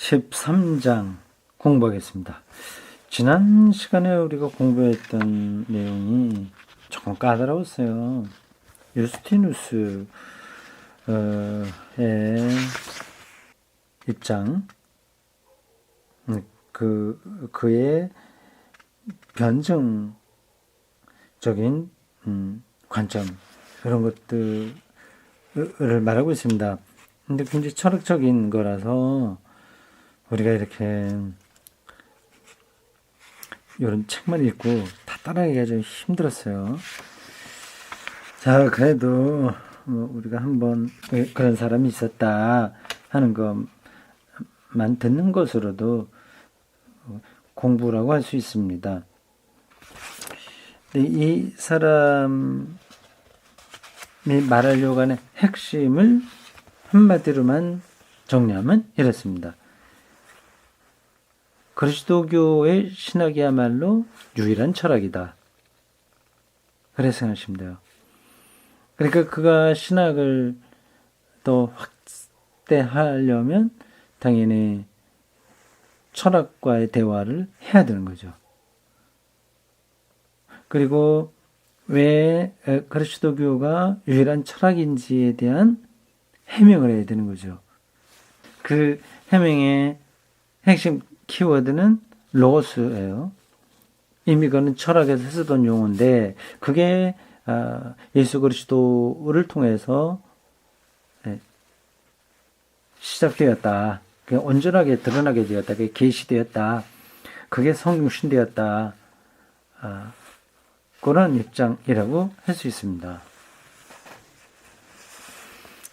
13장 공부하겠습니다. 지난 시간에 우리가 공부했던 내용이 조금 까다로웠어요. 유스티누스의 입장, 그의 변증적인 관점, 그런 것들을 말하고 있습니다. 근데 굉장히 철학적인 거라서 우리가 이렇게 이런 책만 읽고 다 따라하기가 좀 힘들었어요. 자, 그래도 우리가 한번 그런 사람이 있었다 하는 것만 듣는 것으로도 공부라고 할 수 있습니다. 이 사람이 말하려고 하는 핵심을 한마디로만 정리하면 이렇습니다. 그리스도교의 신학이야말로 유일한 철학이다. 그렇게 생각하시면 돼요. 그러니까 그가 신학을 더 확대하려면 당연히 철학과의 대화를 해야 되는 거죠. 그리고 왜 그리스도교가 유일한 철학인지에 대한 해명을 해야 되는 거죠. 그 해명의 핵심 키워드는 로고스예요. 이미 그는 철학에서 쓰던 용어인데 그게 예수 그리스도를 통해서 시작되었다. 그게 온전하게 드러나게 되었다. 그게 계시되었다. 그게 성육신되었다. 그런 입장이라고 할 수 있습니다.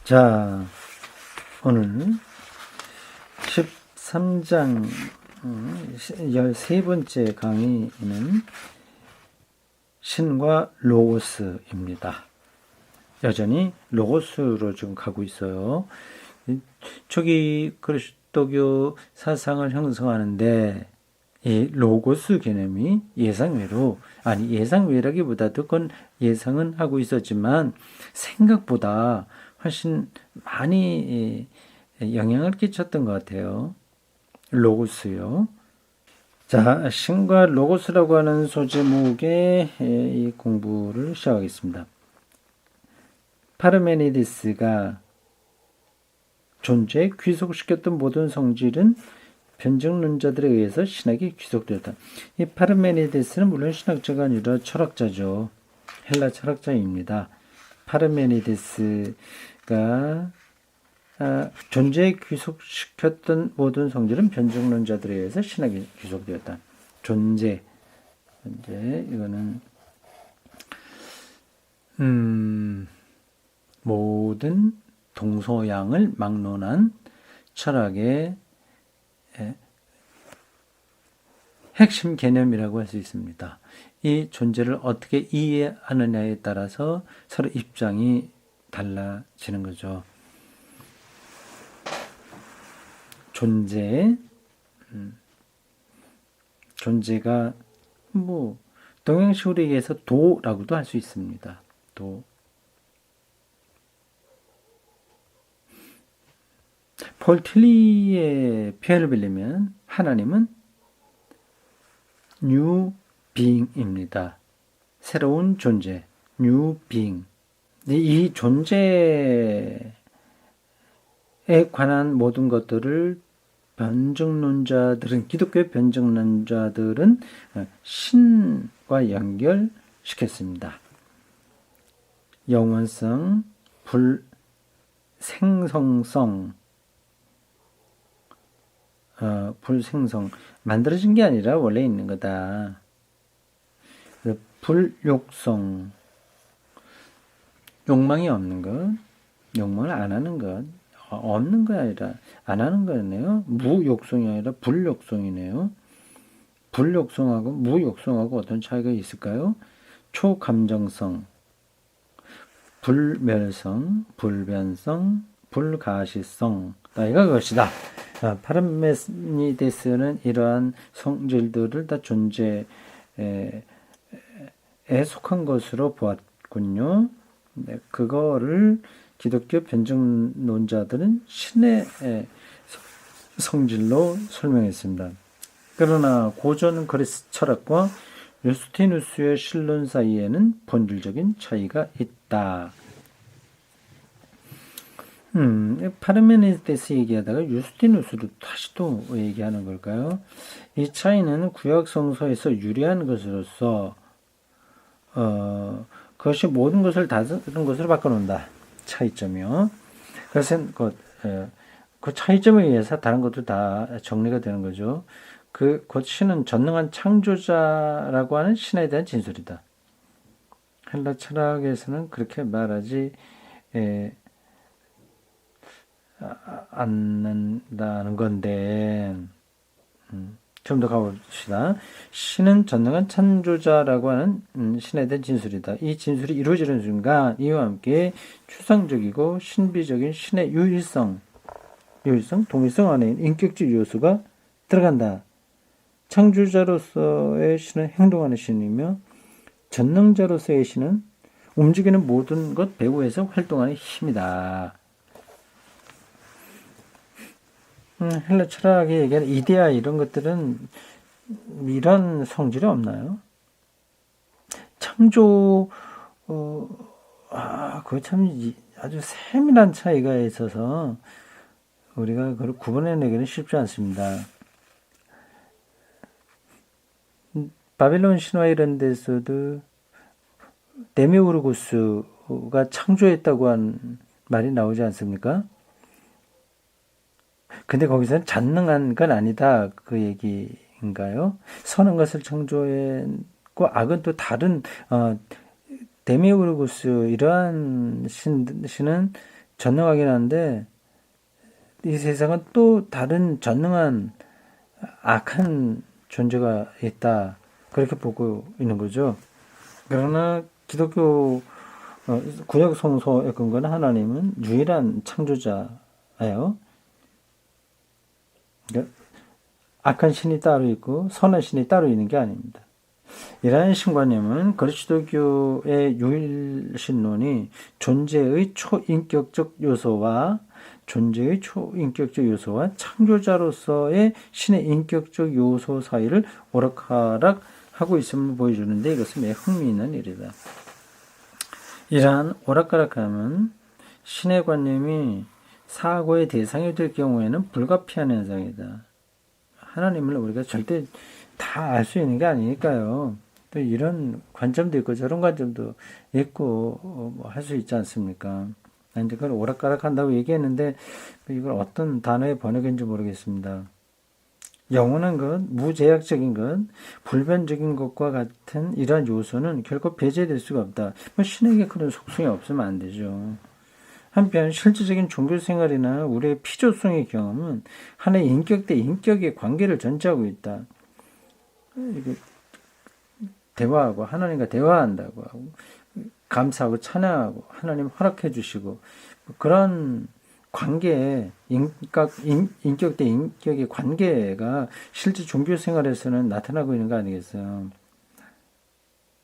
자, 오늘 13장 13번째 강의는 신과 로고스입니다. 여전히 로고스로 지금 가고 있어요. 초기 그리스도교 사상을 형성하는데 이 로고스 개념이 예상외라기보다도 그건 예상은 하고 있었지만 생각보다 훨씬 많이 영향을 끼쳤던 것 같아요. 로고스요. 자, 신과 로고스라고 하는 소제목의 이 공부를 시작하겠습니다. 파르메니데스가 존재에 귀속시켰던 모든 성질은 변증론자들에 의해서 신학이 귀속되었다. 이 파르메니데스는 물론 신학자가 아니라 철학자죠. 헬라 철학자입니다. 파르메니데스가 존재에 귀속시켰던 모든 성질은 변증론자들에 의해서 신학이 귀속되었다. 존재 이거는 모든 동서양을 막론한 철학의 핵심 개념이라고 할 수 있습니다. 이 존재를 어떻게 이해하느냐에 따라서 서로 입장이 달라지는 거죠. 존재가 동양식으로 얘기해서 도라고도 할 수 있습니다. 도. 폴 틸리의 표현을 빌리면 하나님은 new being입니다. 새로운 존재, new being. 이 존재에 관한 모든 것들을 기독교의 변증론자들은 신과 연결시켰습니다. 영원성, 불생성성, 불생성, 만들어진 게 아니라 원래 있는 거다. 불욕성, 욕망이 없는 것, 욕망을 안 하는 것, 없는 거 아니라 안 하는 거네요. 무욕성이 아니라 불욕성이네요. 불욕성하고 무욕성하고 어떤 차이가 있을까요? 초감정성, 불멸성, 불변성, 불가시성, 이가 그것이다. 파르메니데스는 이러한 성질들을 다 존재에 속한 것으로 보았군요. 그거를 기독교 변증론자들은 신의 성질로 설명했습니다. 그러나 고전 그리스 철학과 유스티누스의 신론 사이에는 본질적인 차이가 있다. 파르메니데스 얘기하다가 유스티누스로 다시 또 얘기하는 걸까요? 이 차이는 구약 성서에서 유리한 것으로서 그것이 모든 것을 다른 것으로 바꿔놓는다. 차이점이요. 그것은 그 차이점에 의해서 다른 것도 다 정리가 되는 거죠. 곧 신은 전능한 창조자라고 하는 신에 대한 진술이다. 헬라 철학에서는 그렇게 말하지 않는다는 건데, 좀 더 가봅시다. 신은 전능한 창조자라고 하는 신에 대한 진술이다. 이 진술이 이루어지는 순간 이와 함께 추상적이고 신비적인 신의 유일성, 동일성 안에 인격적 요소가 들어간다. 창조자로서의 신은 행동하는 신이며 전능자로서의 신은 움직이는 모든 것 배후에서 활동하는 힘이다. 헬라 철학이 얘기하는 이데아 이런 것들은 이런 성질이 없나요? 창조, 그거 참 아주 세밀한 차이가 있어서 우리가 그걸 구분해내기는 쉽지 않습니다. 바빌론 신화 이런 데서도 데미우르고스가 창조했다고 한 말이 나오지 않습니까? 근데 거기서는 전능한 건 아니다 그 얘기인가요? 선한 것을 창조했고 악은 또 다른 데미우르고스 이러한 신은 전능하긴 한데 이 세상은 또 다른 전능한 악한 존재가 있다 그렇게 보고 있는 거죠. 그러나 기독교 구약 성서의 근거는 하나님은 유일한 창조자예요. 악한 신이 따로 있고 선한 신이 따로 있는 게 아닙니다. 이러한 신관념은 그리스도교의 유일신론이 존재의 초인격적 요소와 창조자로서의 신의 인격적 요소 사이를 오락가락하고 있음을 보여주는데 이것은 매우 흥미있는 일이다. 이러한 오락가락함은 신의 관념이 사고의 대상이 될 경우에는 불가피한 현상이다. 하나님을 우리가 절대 다 알 수 있는 게 아니니까요. 또 이런 관점도 있고 저런 관점도 있고 할 수 있지 않습니까? 이제 그걸 오락가락한다고 얘기했는데 이걸 어떤 단어의 번역인지 모르겠습니다. 영원한 것, 무제약적인 것, 불변적인 것과 같은 이러한 요소는 결코 배제될 수가 없다. 신에게 그런 속성이 없으면 안 되죠. 한편 실질적인 종교생활이나 우리의 피조성의 경험은 하나의 인격 대 인격의 관계를 전제하고 있다. 대화하고 하나님과 대화한다고 하고 감사하고 찬양하고 하나님 허락해 주시고 그런 관계, 인격 대 인격의 관계가 실제 종교생활에서는 나타나고 있는 거 아니겠어요?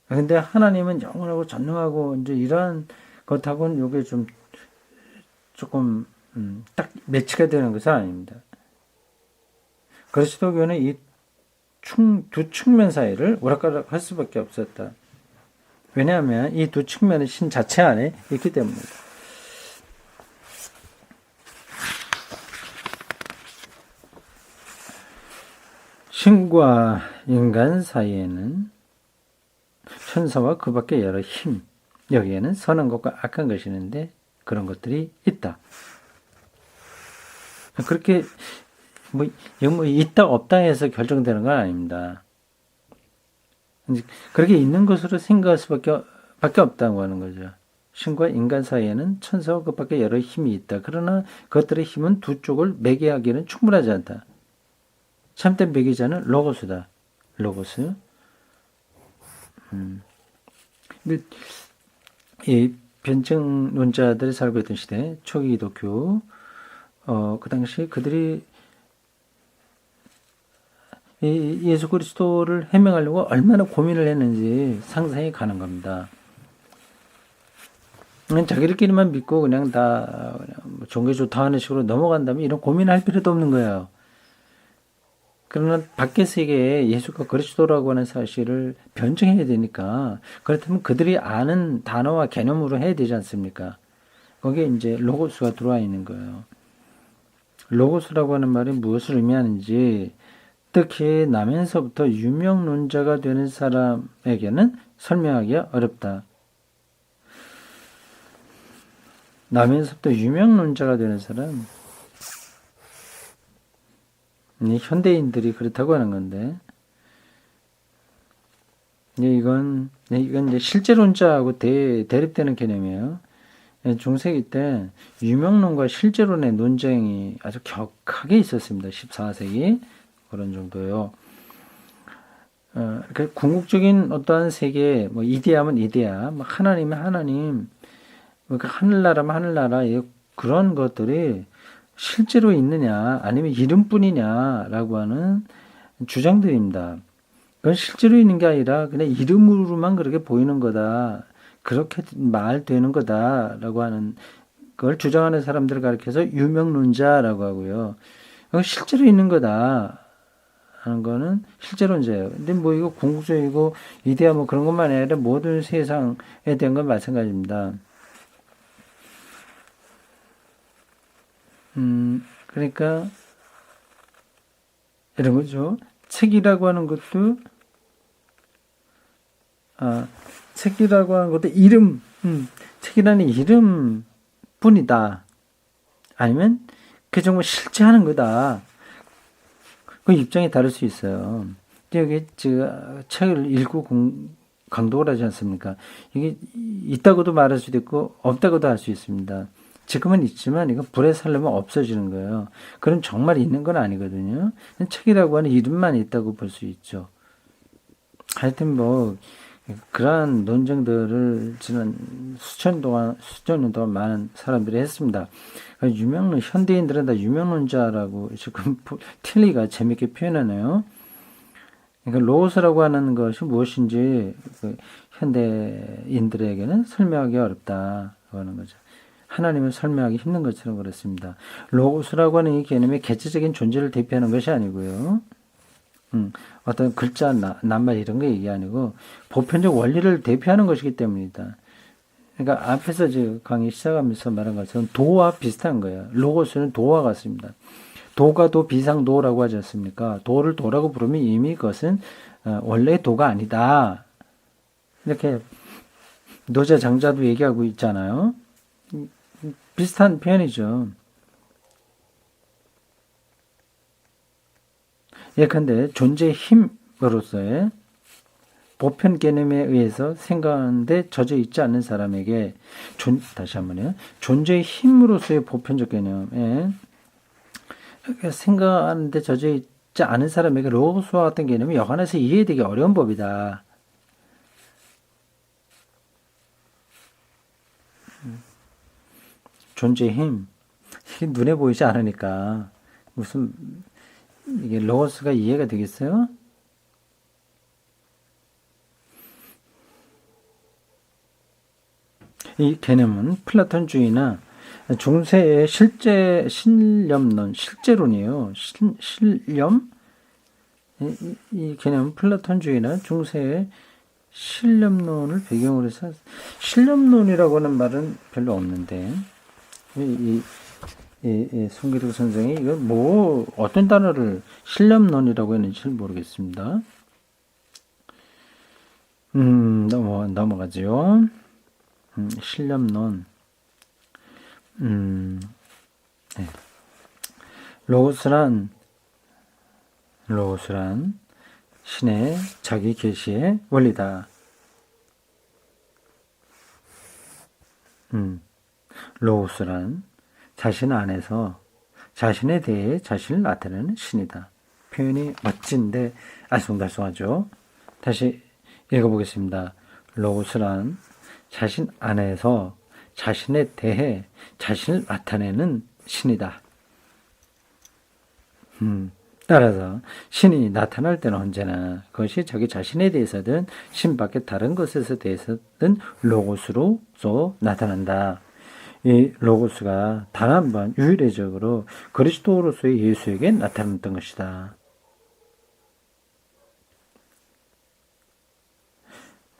근데 하나님은 영원하고 전능하고 이제 이러한 것하고는 요게 조금 딱 매치가 되는 것은 아닙니다. 그리스도교는 이 두 측면 사이를 오락가락 할 수밖에 없었다. 왜냐하면 이 두 측면은 신 자체 안에 있기 때문이다. 신과 인간 사이에는 천사와 그 밖에 여러 힘, 여기에는 선한 것과 악한 것이 있는데 그런 것들이 있다. 그렇게 있다 없다 해서 결정되는 건 아닙니다. 그렇게 있는 것으로 생각할 수밖에 없다고 하는 거죠. 신과 인간 사이에는 천사와 그 밖에 여러 힘이 있다. 그러나 그것들의 힘은 두 쪽을 매개하기는 충분하지 않다. 참된 매개자는 로고스다. 로고스. 이 변증론자들이 살고 있던 시대, 초기 기독교, 그 당시 그들이 예수 그리스도를 해명하려고 얼마나 고민을 했는지 상상이 가는 겁니다. 자기들끼리만 믿고 그냥 다 종교 좋다 하는 식으로 넘어간다면 이런 고민할 필요도 없는 거예요. 그러나 밖의 세계에 예수가 그리스도라고 하는 사실을 변증해야 되니까 그렇다면 그들이 아는 단어와 개념으로 해야 되지 않습니까? 거기에 이제 로고스가 들어와 있는 거예요. 로고스라고 하는 말이 무엇을 의미하는지 특히 나면서부터 유명론자가 되는 사람에게는 설명하기가 어렵다. 나면서부터 유명론자가 되는 사람, 현대인들이 그렇다고 하는 건데, 이건 이제 실제론자하고 대립되는 개념이에요. 중세기 때 유명론과 실제론의 논쟁이 아주 격하게 있었습니다. 14세기 그런 정도요. 그러니까 궁극적인 어떠한 세계, 뭐 이데아면 이데아, 뭐 하나님은 하나님, 그러니까 하늘나라면 하늘나라, 그런 것들이 실제로 있느냐, 아니면 이름뿐이냐라고 하는 주장들입니다. 그건 실제로 있는 게 아니라 그냥 이름으로만 그렇게 보이는 거다. 그렇게 말되는 거다라고 하는 걸 주장하는 사람들을 가리켜서 유명론자라고 하고요. 실제로 있는 거다 하는 거는 실제론자예요. 근데 뭐 이거 궁극적이고 이데아 뭐 그런 것만 아니라 모든 세상에 대한 건 마찬가지입니다. 그러니까 이런 거죠. 책이라고 하는 것도 책이라고 하는 것도 이름, 책이라는 이름 뿐이다. 아니면 그 정말 실제 하는 거다. 그 입장이 다를 수 있어요. 여기 책을 읽고 강독을 하지 않습니까? 이게 있다고도 말할 수도 있고 없다고도 할 수 있습니다. 지금은 있지만 이거 불에 살려면 없어지는 거예요. 그럼 정말 있는 건 아니거든요. 책이라고 하는 이름만 있다고 볼 수 있죠. 하여튼 뭐 그러한 논쟁들을 지난 수천 년 동안 많은 사람들이 했습니다. 현대인들은 다 유명론자라고 지금 틸리가 재밌게 표현하네요. 그러니까 로고스라고 하는 것이 무엇인지 현대인들에게는 설명하기 어렵다고 하는 거죠. 하나님을 설명하기 힘든 것처럼 그렇습니다. 로고스라고 하는 이 개념이 개체적인 존재를 대표하는 것이 아니고요. 어떤 글자, 낱말 이런 거 얘기 아니고 보편적 원리를 대표하는 것이기 때문이다. 그러니까 앞에서 강의 시작하면서 말한 것처럼 도와 비슷한 거예요. 로고스는 도와 같습니다. 도가 도 비상도라고 하지 않습니까? 도를 도라고 부르면 이미 그것은 원래 도가 아니다. 이렇게 노자 장자도 얘기하고 있잖아요. 비슷한 표현이죠. 예컨대 존재의 힘으로서의 보편 개념에 의해서 생각하는데 젖어 있지 않는 사람에게 다시 한번요. 존재의 힘으로서의 보편적 개념에 생각하는데 젖어 있지 않은 사람에게 로고스와 같은 개념이 여간해서 이해되기 어려운 법이다. 존재의 힘. 이게 눈에 보이지 않으니까 무슨 이게 로고스가 이해가 되겠어요? 이 개념은 플라톤주의나 중세의 신념론, 실제론이에요. 신념? 이 개념은 플라톤주의나 중세의 신념론을 배경으로 해서 신념론이라고 하는 말은 별로 없는데 송기덕 선생이 이거 어떤 단어를 신념론이라고 했는지 모르겠습니다. 넘어가죠. 신념론. 네. 로고스란 신의 자기 계시의 원리다. 로고스란 자신 안에서 자신에 대해 자신을 나타내는 신이다. 표현이 멋진데 알쏭달쏭하죠. 다시 읽어보겠습니다. 로고스란 자신 안에서 자신에 대해 자신을 나타내는 신이다. 따라서 신이 나타날 때는 언제나 그것이 자기 자신에 대해서든 신 밖의 다른 것에 대해서든 로고스로서 나타난다. 이 로고스가 단 한 번 유일적으로 그리스도로서의 예수에게 나타났던 것이다.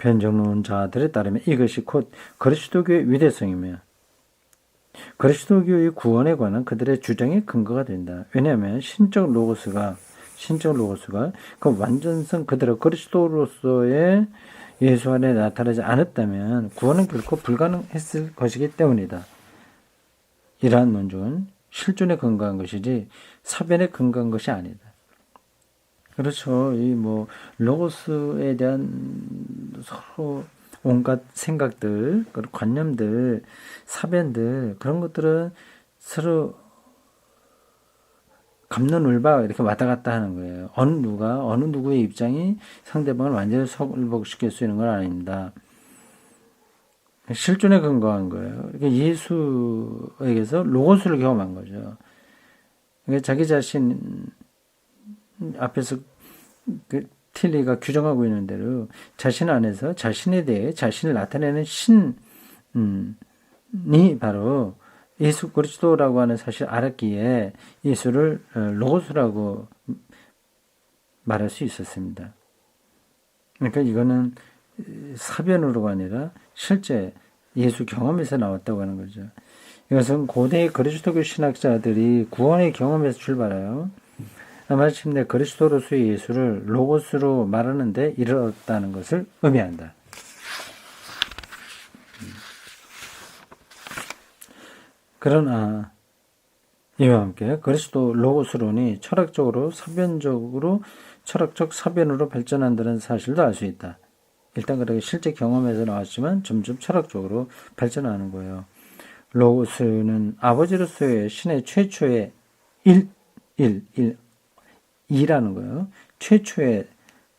변정론자들에 따르면 이것이 곧 그리스도교의 위대성이며 그리스도교의 구원에 관한 그들의 주장의 근거가 된다. 왜냐하면 신적 로고스가 그 완전성 그대로 그리스도로서의 예수 안에 나타나지 않았다면 구원은 결코 불가능했을 것이기 때문이다. 이러한 논증은 실존에 근거한 것이지 사변에 근거한 것이 아니다. 그렇죠. 이 로고스에 대한 서로 온갖 생각들, 그리고 관념들, 사변들 그런 것들은 서로 갑론을박 이렇게 왔다 갔다 하는 거예요. 어느 누구의 입장이 상대방을 완전히 설복시킬 수 있는 건 아닙니다. 실존에 근거한 거예요. 그러니까 예수에게서 로고스를 경험한 거죠. 그러니까 자기 자신 앞에서 틸리가 규정하고 있는 대로 자신 안에서 자신에 대해 자신을 나타내는 신이 바로 예수 그리스도라고 하는 사실을 알았기에 예수를 로고스라고 말할 수 있었습니다. 그러니까 이거는 사변으로가 아니라 실제 예수 경험에서 나왔다고 하는 거죠. 이것은 고대 그리스도교 신학자들이 구원의 경험에서 출발해요. 마침내 그리스도로서의 예수를 로고스로 말하는 데 이르렀다는 것을 의미한다. 그러나 이와 함께 그리스도 로고스론이 철학적 사변으로 발전한다는 사실도 알 수 있다. 일단 그렇게 실제 경험에서 나왔지만 점점 철학적으로 발전하는 거예요. 로고스는 아버지로서의 신의 최초의 이라는 거예요. 최초의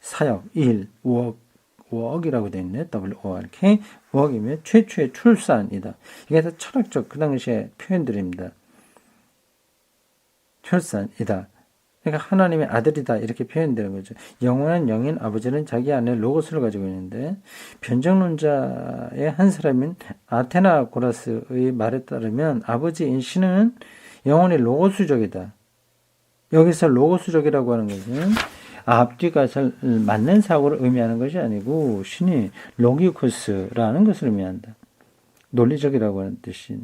사역, work이라고 되어 있네. WORK. work이면 최초의 출산이다. 이게 다 철학적 그 당시의 표현들입니다. 출산이다. 그러니까 하나님의 아들이다 이렇게 표현되는 거죠. 영원한 영인 아버지는 자기 안에 로고스를 가지고 있는데 변정론자의 한 사람인 아테나고라스의 말에 따르면 아버지인 신은 영원히 로고스적이다. 여기서 로고스적이라고 하는 것은 앞뒤가 잘 맞는 사고를 의미하는 것이 아니고 신이 로기쿠스라는 것을 의미한다. 논리적이라고 하는 뜻이죠.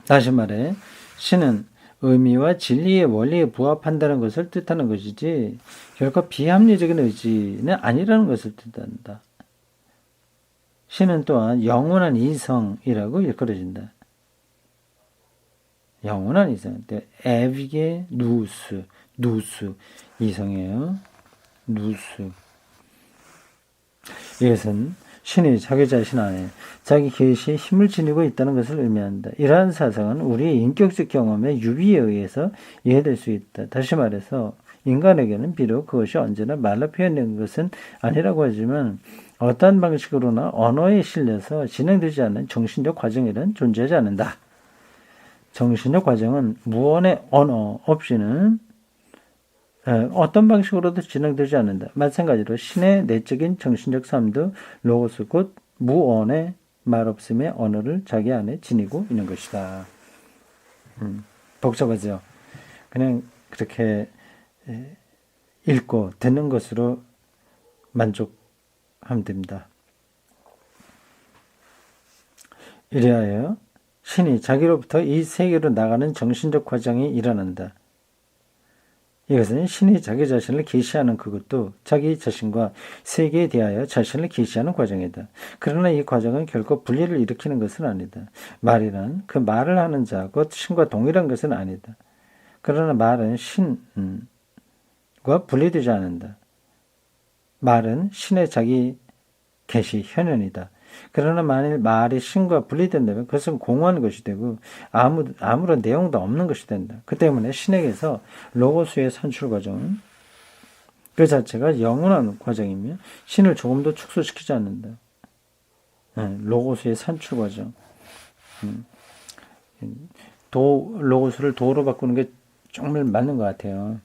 다시 말해 신은 의미와 진리의 원리에 부합한다는 것을 뜻하는 것이지 결코 비합리적인 의지는 아니라는 것을 뜻한다. 신은 또한 영원한 이성이라고 일컬어진다. 영원한 이성. 에비게 누스 이성이에요. 누스. 이것은 신이 자기 자신 안에 자기 계시에 힘을 지니고 있다는 것을 의미한다. 이러한 사상은 우리의 인격적 경험의 유비에 의해서 이해될 수 있다. 다시 말해서 인간에게는 비록 그것이 언제나 말로 표현된 것은 아니라고 하지만 어떠한 방식으로나 언어에 실려서 진행되지 않는 정신적 과정이란 존재하지 않는다. 정신적 과정은 무언의 언어 없이는 어떤 방식으로도 진행되지 않는다. 마찬가지로 신의 내적인 정신적 삶도 로고스 곧 무언의 말없음의 언어를 자기 안에 지니고 있는 것이다. 복잡하죠. 그냥 그렇게 읽고 듣는 것으로 만족하면 됩니다. 이래하여 신이 자기로부터 이 세계로 나가는 정신적 과정이 일어난다. 이것은 신이 자기 자신을 계시하는 그것도 자기 자신과 세계에 대하여 자신을 계시하는 과정이다. 그러나 이 과정은 결코 분리를 일으키는 것은 아니다. 말이란 그 말을 하는 자, 곧 신과 동일한 것은 아니다. 그러나 말은 신과 분리되지 않는다. 말은 신의 자기 계시 현현이다. 그러나 만일 말이 신과 분리된다면 그것은 공허한 것이 되고 아무런 내용도 없는 것이 된다. 그 때문에 신에게서 로고스의 산출 과정은 그 자체가 영원한 과정이며 신을 조금도 축소시키지 않는다. 로고스의 산출 과정. 로고스를 도로 바꾸는 게 정말 맞는 것 같아요.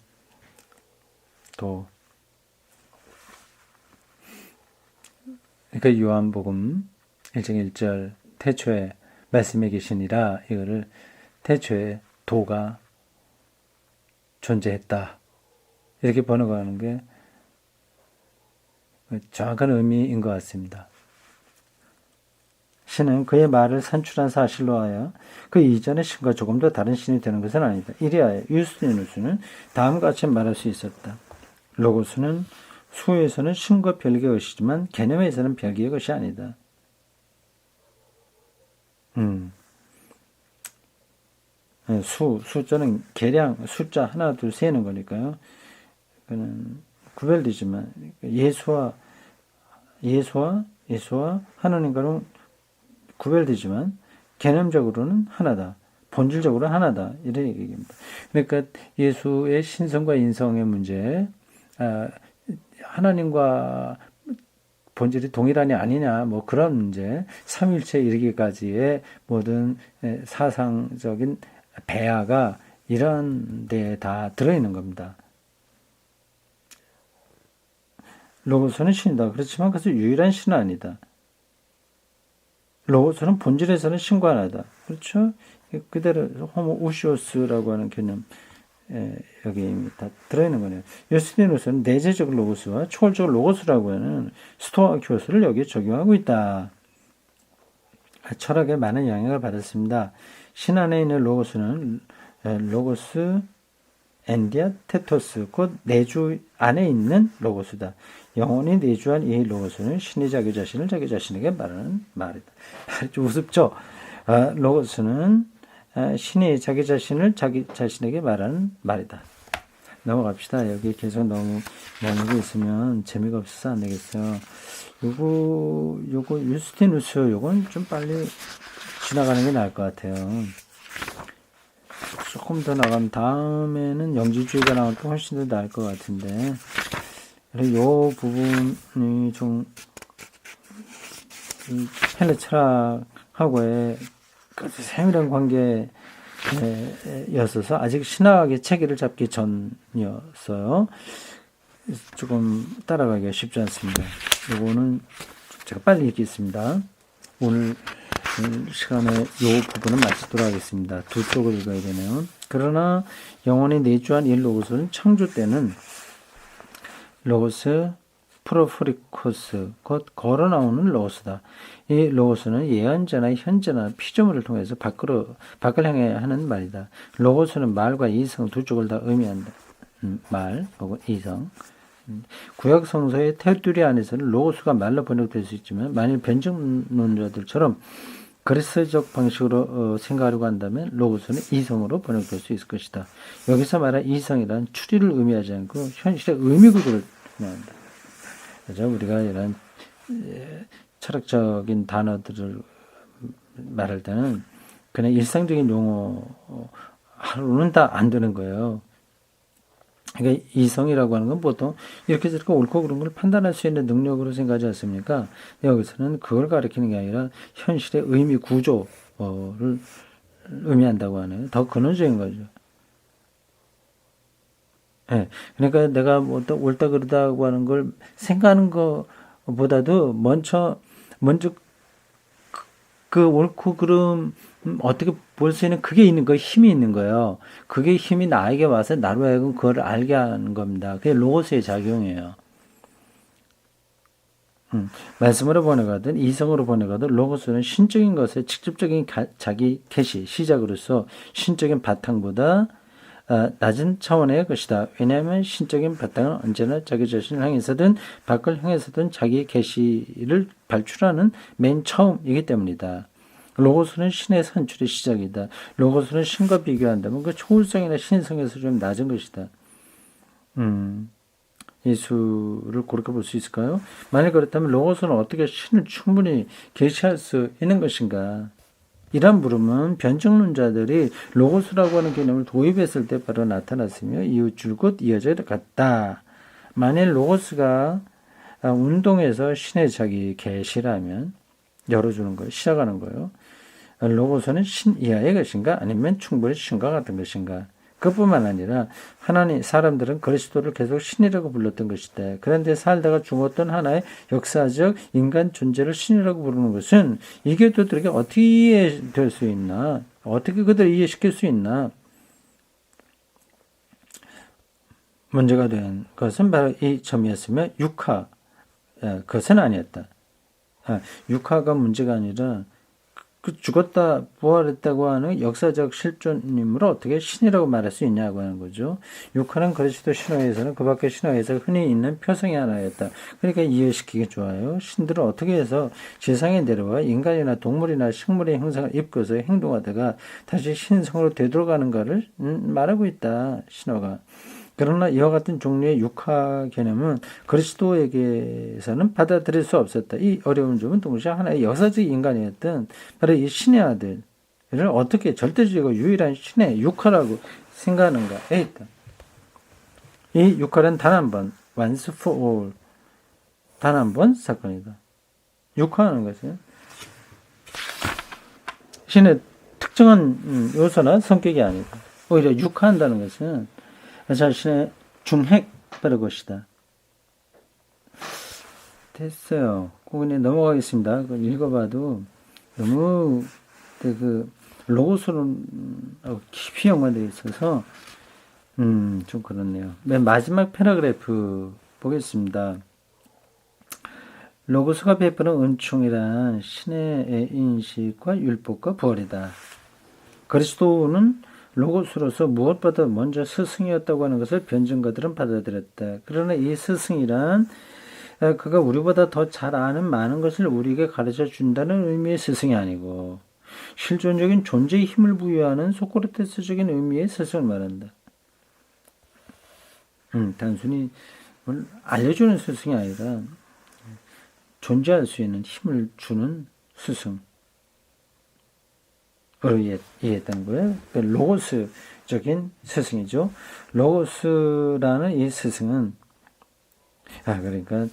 그러니까 요한복음 1장 1절 태초에 말씀에 계시니라 이거를 태초에 도가 존재했다. 이렇게 번역하는 게 정확한 의미인 것 같습니다. 신은 그의 말을 산출한 사실로 하여 그 이전의 신과 조금 더 다른 신이 되는 것은 아니다. 이리하여 유스티누스는 다음과 같이 말할 수 있었다. 로고스는 수에서는 신과 별개의 것이지만 개념에서는 별개의 것이 아니다. 숫자는 계량, 숫자 하나, 둘, 세는 거니까요. 그는 구별되지만 예수와 하나님과는 구별되지만 개념적으로는 하나다. 본질적으로 하나다. 이런 얘기입니다. 그러니까 예수의 신성과 인성의 문제, 하나님과 본질이 동일하냐 아니냐 뭐 그런 문제, 삼일체에 이르기까지의 모든 사상적인 배아가 이런 데에 다 들어있는 겁니다. 로고스는 신이다. 그렇지만 그것은 유일한 신은 아니다. 로고스는 본질에서는 신과 하나다. 그렇죠? 그대로 호모우시오스라고 하는 개념 여기 다 들어있는 거네요. 요스티누스는 내재적 로고스와 초월적 로고스라고 하는 스토아 교수를 여기에 적용하고 있다. 철학에 많은 영향을 받았습니다. 신 안에 있는 로고스는 로고스 엔디아 테토스, 곧 내주 안에 있는 로고스다. 영혼이 내주한 이 로고스는 신이 자기 자신을 자기 자신에게 말하는 말이다. 좀 우습죠? 로고스는 신이 자기 자신을 자기 자신에게 말하는 말이다. 넘어갑시다. 여기 계속 너무 머는 게 있으면 재미가 없어서 안 되겠어요. 요거 유스티누스 요건 좀 빨리 지나가는 게 나을 것 같아요. 조금 더 나가면 다음에는 영지주의가 나오면 또 훨씬 더 나을 것 같은데, 요 부분이 좀 헬레 철학하고의 세밀한 관계였어서 아직 신학의 체계를 잡기 전이었어요. 조금 따라가기가 쉽지 않습니다. 요거는 제가 빨리 읽겠습니다. 오늘 시간에 이 부분은 마치도록 하겠습니다. 두 쪽을 읽어야 되네요. 그러나 영혼이 내주한 이 로고스는 창조 때는 로고스 프로프리코스, 곧 걸어 나오는 로고스다. 이 로고스는 예언자나 현재나 피조물을 통해서 밖을 향해 하는 말이다. 로고스는 말과 이성 두 쪽을 다 의미한다. 말 혹은 이성. 구약 성서의 테두리 안에서는 로고스가 말로 번역될 수 있지만 만일 변증론자들처럼 그리스적 방식으로 생각하려고 한다면 로고스는 이성으로 번역될 수 있을 것이다. 여기서 말한 이성이란 추리를 의미하지 않고 현실의 의미 구조를 의미한다. 그래서 우리가 이런 철학적인 단어들을 말할 때는 그냥 일상적인 용어로는 다 안 되는 거예요. 그러니까 이성이라고 하는 건 보통 이렇게 저렇게 옳고 그른 걸 판단할 수 있는 능력으로 생각하지 않습니까? 여기서는 그걸 가리키는 게 아니라 현실의 의미 구조를 의미한다고 하네요. 더 근원적인 거죠. 네. 그러니까 내가 뭐 옳다 그르다고 하는 걸 생각하는 것보다도 먼저 그 옳고 그름 어떻게 볼 수 있는 그게 있는 거 힘이 있는 거예요. 그게 힘이 나에게 와서 나로 하여금 그걸 알게 하는 겁니다. 그게 로고스의 작용이에요. 말씀으로 번역하든 이성으로 번역하든 로고스는 신적인 것의 직접적인 자기 계시 시작으로서 신적인 바탕보다 낮은 차원의 것이다. 왜냐하면 신적인 바탕은 언제나 자기 자신을 향해서든 밖을 향해서든 자기 계시를 발출하는 맨 처음이기 때문이다. 로고스는 신의 산출의 시작이다. 로고스는 신과 비교한다면 그 초월성이나 신성에서 좀 낮은 것이다. 예수를 그렇게 볼 수 있을까요? 만약 그렇다면 로고스는 어떻게 신을 충분히 계시할 수 있는 것인가? 이런 물음은 변증론자들이 로고스라고 하는 개념을 도입했을 때 바로 나타났으며 이웃 줄곧 이어져 갔다. 만일 로고스가 운동에서 신의 자기 계시라면 열어주는 거예요. 시작하는 거예요. 로고스는 신 이하의 것인가 아니면 충분히 신과 같은 것인가. 그뿐만 아니라 하나님 사람들은 그리스도를 계속 신이라고 불렀던 것이다. 그런데 살다가 죽었던 하나의 역사적 인간 존재를 신이라고 부르는 것은 이게 그들에게 어떻게 이해될 수 있나? 어떻게 그들을 이해시킬 수 있나? 문제가 된 것은 바로 이 점이었으며 육화, 그것은 아니었다. 육화가 문제가 아니라 그 죽었다 부활했다고 하는 역사적 실존임으로 어떻게 신이라고 말할 수 있냐고 하는 거죠. 육화는 그리스도 신화에서는 그 밖의 신화에서 흔히 있는 표성이 하나였다. 그러니까 이해시키기 좋아요. 신들은 어떻게 해서 지상에 내려와 인간이나 동물이나 식물의 형상을 입고서 행동하다가 다시 신성으로 되돌아가는가를 말하고 있다. 신화가. 그러나 이와 같은 종류의 육화 개념은 그리스도에게서는 받아들일 수 없었다. 이 어려운 점은 동시에 하나의 역사적 인간이었던 바로 이 신의 아들을 어떻게 절대적이고 유일한 신의 육화라고 생각하는가에 있다. 이 육화는 단 한 번, once for all, 단 한 번 사건이다. 육화하는 것은 신의 특정한 요소나 성격이 아니다. 오히려 육화한다는 것은 자신의 중핵 바를 것이다. 됐어요. 그냥 넘어가겠습니다. 읽어봐도 너무 그 로고스로 깊이 연관되어 있어서 좀 그렇네요. 맨 마지막 패러그래프 보겠습니다. 로고스가 베푸는 은총이란 신의 인식과 율법과 부활이다. 그리스도는 로고스로서 무엇보다 먼저 스승이었다고 하는 것을 변증가들은 받아들였다. 그러나 이 스승이란 그가 우리보다 더 잘 아는 많은 것을 우리에게 가르쳐 준다는 의미의 스승이 아니고 실존적인 존재의 힘을 부여하는 소크라테스적인 의미의 스승을 말한다. 단순히 알려주는 스승이 아니라 존재할 수 있는 힘을 주는 스승. 로 이해했다는 거예요. 로고스적인 스승이죠. 로고스라는 이 스승은 그러니까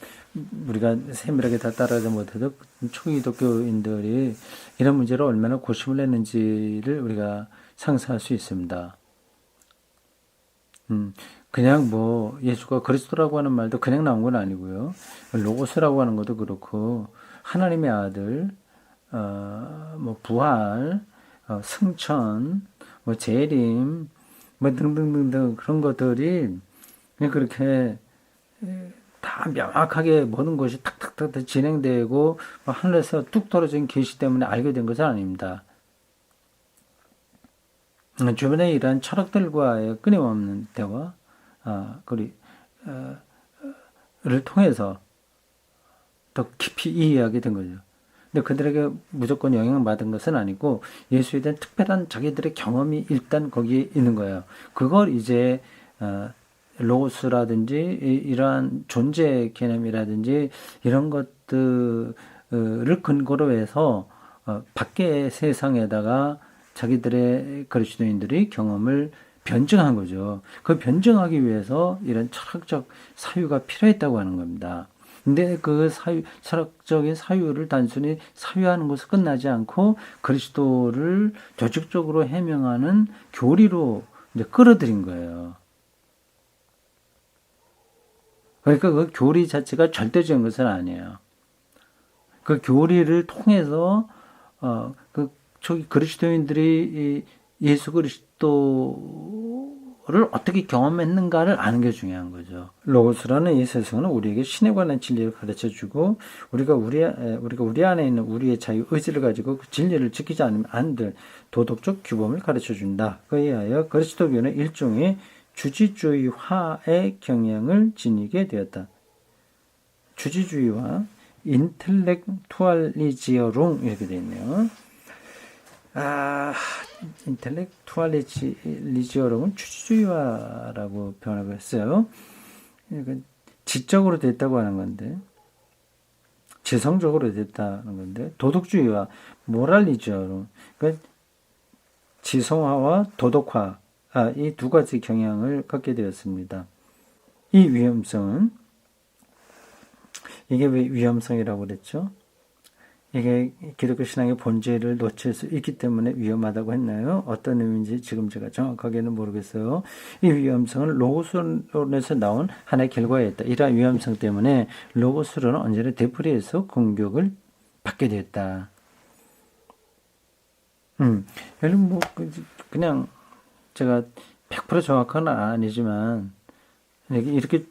우리가 세밀하게 다 따라가지 못해도 초기 기독교인들이 이런 문제를 얼마나 고심을 했는지를 우리가 상상할 수 있습니다. 그냥 뭐 예수가 그리스도라고 하는 말도 그냥 나온 건 아니고요. 로고스라고 하는 것도 그렇고 하나님의 아들, 뭐 부활, 승천, 뭐 재림, 뭐 등등등등 그런 것들이 그냥 그렇게 다 명확하게 모든 것이 탁탁탁 진행되고 하늘에서 뚝 떨어진 계시 때문에 알게 된 것은 아닙니다. 주변에 이러한 철학들과의 끊임없는 대화, 를 통해서 더 깊이 이해하게 된 거죠. 근데 그들에게 무조건 영향받은 것은 아니고 예수에 대한 특별한 자기들의 경험이 일단 거기에 있는 거예요. 그걸 이제 로고스라든지 이러한 존재 개념이라든지 이런 것들을 근거로 해서 밖의 세상에다가 자기들의 그리스도인들이 경험을 변증한 거죠. 그 변증하기 위해서 이런 철학적 사유가 필요했다고 하는 겁니다. 근데 그 철학적인 사유를 단순히 사유하는 것을 끝나지 않고 그리스도를 조직적으로 해명하는 교리로 이제 끌어들인 거예요. 그러니까 그 교리 자체가 절대적인 것은 아니에요. 그 교리를 통해서 그리스도인들이 예수 그리스도를 어떻게 경험했는가를 아는 게 중요한 거죠. 로고스라는 이 세상은 우리에게 신에 관한 진리를 가르쳐주고 우리가 우리 안에 있는 우리의 자유 의지를 가지고 그 진리를 지키지 않으면 안 될 도덕적 규범을 가르쳐준다. 그에 하여 그리스도교는 일종의 주지주의화의 경향을 지니게 되었다. 주지주의화, 인텔렉투알리지어롱 이렇게 되어 있네요. 인텔렉투알리지어롱은 주지주의화라고 표현하고 했어요. 지적으로 됐다고 하는 건데, 지성적으로 됐다는 건데, 도덕주의와 모랄리지어롱, 그러니까 지성화와 도덕화, 이 두 가지 경향을 갖게 되었습니다. 이 위험성은 이게 왜 위험성이라고 그랬죠? 이게 기독교 신앙의 본질을 놓칠 수 있기 때문에 위험하다고 했나요? 어떤 의미인지 지금 제가 정확하게는 모르겠어요. 이 위험성은 로고스론에서 나온 하나의 결과였다. 이러한 위험성 때문에 로고스론은 언제나 되풀이해서 공격을 받게 되었다. 여러분 그냥 제가 100% 정확한 건 아니지만 이렇게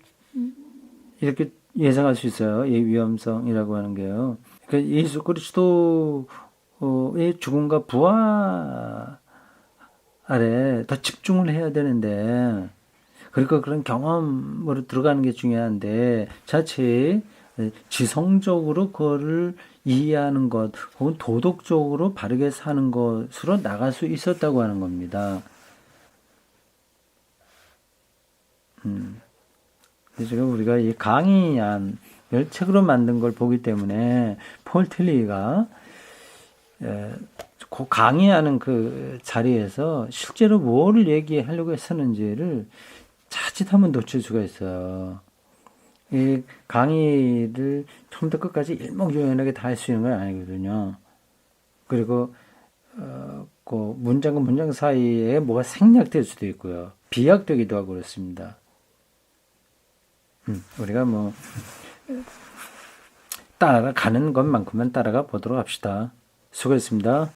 예상할 수 있어요. 이 위험성이라고 하는 게요. 그러니까 예수 그리스도의 죽음과 부활 아래 더 집중을 해야 되는데, 그러니까 그런 경험으로 들어가는 게 중요한데, 자칫 지성적으로 그거를 이해하는 것, 혹은 도덕적으로 바르게 사는 것으로 나갈 수 있었다고 하는 겁니다. 그래서 지금 우리가 이 강의안을 책으로 만든 걸 보기 때문에 폴 틸리가 그 강의하는 그 자리에서 실제로 뭐를 얘기하려고 했었는지를 자칫하면 놓칠 수가 있어요. 이 강의를 처음부터 끝까지 일목요연하게 다 할 수 있는 건 아니거든요. 그리고 그 문장과 문장 사이에 뭐가 생략될 수도 있고요. 비약되기도 하고 그렇습니다. 우리가 뭐 따라가는 것만큼만 따라가 보도록 합시다. 수고했습니다.